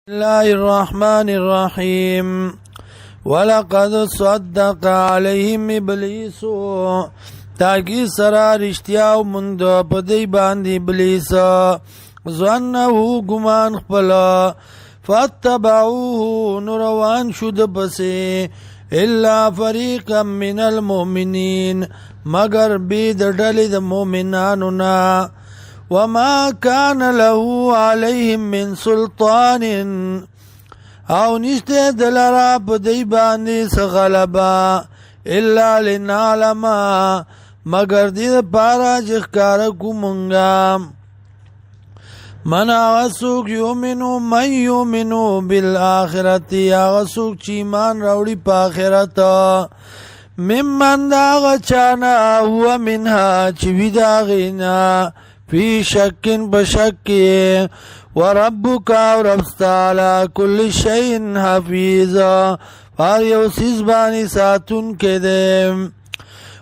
الله الرحمن الرحيم ولقد صدق عليهم ابلیس تاکي سرا رشتیاو مند پدی باندې ابلیس ظنه ګمان خپل فاتبعوه نروان شد بسې الا فريقا من المؤمنين مگر بيد ډلې د مؤمنانو نا وما كان له عليهم من سلطان او نشته دلرا بدی باندې سغلبا الا لنعلم مگر دې پارا جخکار کومنګا من اسوک یومنو من یومنو بالآخرت یا اسوک چی ایمان راوړي په آخرت ممن دا چانا هو منها چی ودا غینا فی شکن بشکی وربک وربستا علی کل شیء حفیظ فار یو سیز بانی ساتون کے دے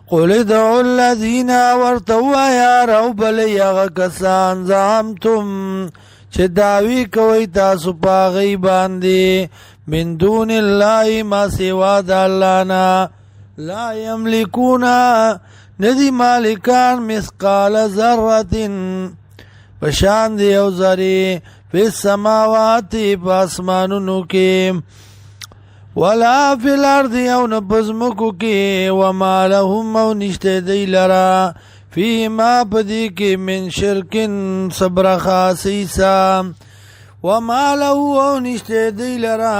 قل ادعوا الذین ورتوا یا رو بلی اغکسان زعمتم چه دعوی کوئی تاسو پاغی باندی من دون اللہ ما سوا دا اللہ نا لا یملکونا ندی مالکان مسقال ذرت پشان دی او ذری فی السماوات پاسمانونو کی ولا فی الارض او نپزمکو کی وما لهم او نشتے دی لرا فی ما پدی کی من شرکن صبر خاصیسا وما له او نشتے دی لرا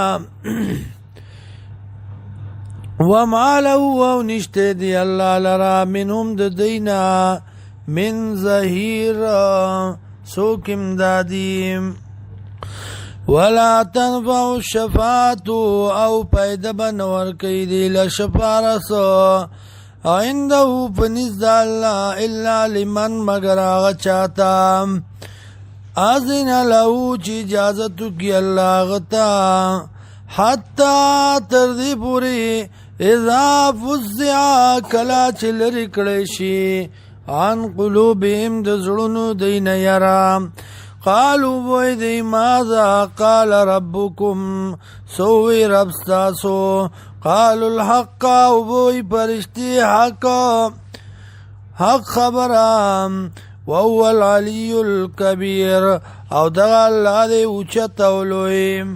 وما له او نشته دی الله لرا منهم د دینا من ظهیر سوکم دادیم ولا تنفع الشفاعت او پیدا بنور کی دی لشفارس عنده فنزد الله الا لمن مگر آغا چاہتا اذن له چی اجازتو کی اللہ غتا حتی تردی پوری اذا فزع کلا چلری کړشي عن قلوبهم د زړونو دین یرا قالوا وای دی ماذا قال ربكم سوی رب تاسو قالوا الحق وای پرشتي حق خبرام وهو العلي الكبير او دغه الله دی اوچت اولویم